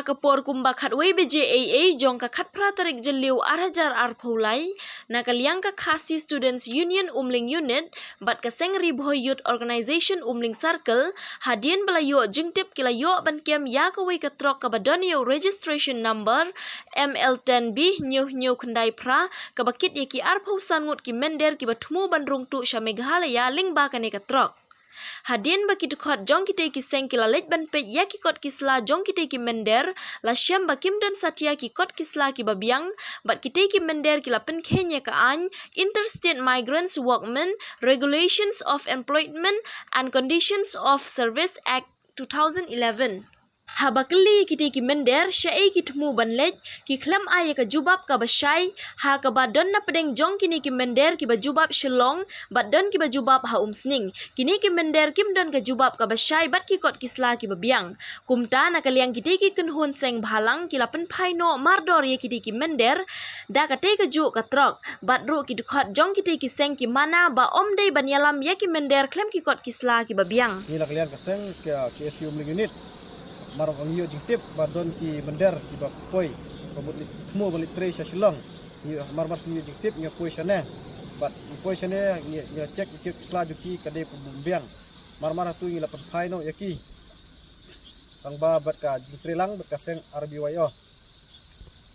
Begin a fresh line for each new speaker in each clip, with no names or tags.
kapor kumba khatwei BJAA jong ka khat pra tarik jeliu arhajar arpholai nakaliang ka khasi students union umling unit bat ka sengri bhoy youth organization umling circle hadien belayo jingtip kilayo ban kem ya ka wei ka trok ka badonio registration number ML10B nyu khandai pra ka bakit yaki arphau sangut ki mender ki bathmu bandrung tu sha Meghalaya lingba ka ne ka trok hadien baki tukhat jong kitei ki seng ki lalet ban pet ya ki kot kisla jong kitei ki mender la syam bakim don satya ki kot kisla ki babiang bat kitei ki mender ki lapen kenya ka an Interstate Migrants Workmen Regulations of Employment and Conditions of Service Act 2011 habakli kitei ki mender syai ki thmu banlet ki khlam aya ka jubab ka basai ha ka badon na pedeng jong kini ki mender ki bajubab shillong badon ki bajubab ha umsning kini ki mender kim don ka jubab ka basai bat ki kot kisla ki babiang kumta na kaliang kitei ki kunhun seng bhalang ki lapen phaino mardor ye kitei ki mender da ka te ka ju ka trok bat ru ki dukhat jong kitei ki seng ki mana ba omdei banyalam ye ki mender klem ki kot kisla ki babiang
ni la kaliang ka seng ki SU umling unit marang ang iyo jingtip badon ki mender ki ba koi pabut semua balik tre sa Shillong ni mar sini jingtip nya koi sana bat koi sana nya cek ki selajuki kade pembiang mar tu ni lapan final yaki kang ba bat ka jingtre lang bat ka seng RBYO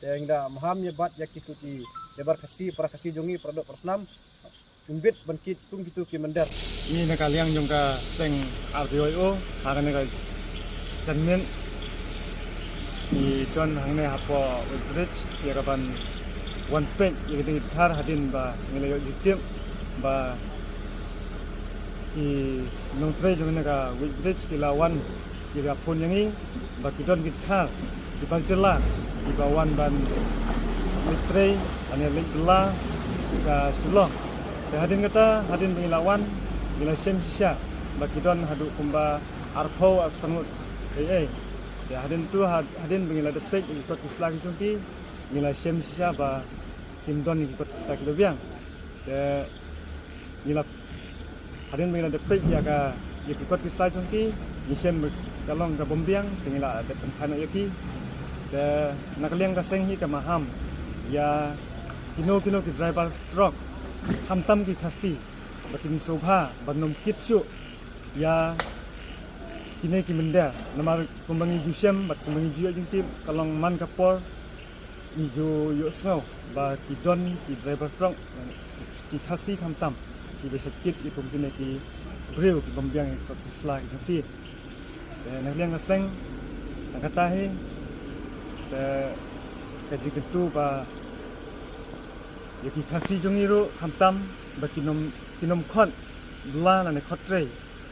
yang da maham nya bat yaki tu ki lebar kasi para kasi jongi produk persnam kumbit bankit kum gitu ki mender
ni na kaliang jong ka seng RBYO hakan ka Sanmin di don hangne hapo Woodbridge ya kapan one pen ya kita thar hadin ba ngelayo jitip ba ki nongtre jong ka Woodbridge kilawan ya phone yangi ba kidon githar di Banjela di bawan ban mitre ane lekla ka sulo hadin kata hadin pengilawan bila semsya ba kidon hadu kumba arpho sangut ya hadin tu hadin bengila depek ikut islah jungki ngila sem siapa kimdon ikut islah kedobiang ya ngila hadin bengila depek ya ka ikut islah jungki nisem kalong ka bombiang ngila ada tempat yaki ya nakaliang ka senghi ka maham ya kino ki driver truck hamtam ki khasi batin sobha banom kitsu ya kini ki mender namar kumbangi jusyam bat kumbangi juya jingtip kalong man kapor ijo yo snow ba ki don ki driver truck ki khasi khamtam ki besakit ki pumkine ki breu ki bombyang ki isla ki jati na liang aseng nakatahi ka jigentu ba yaki khasi jongiru khamtam ba kinom khot dula na ne khotre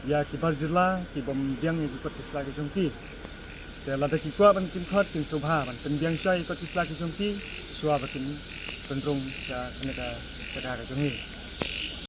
ya ki barjula ki bombyang ki kot isla ki jongti te lada ki kwa ban kim khot kim sobha ban penbyang chai kot isla ki jongti suwa batin pendrong sa kanaka sakara jongi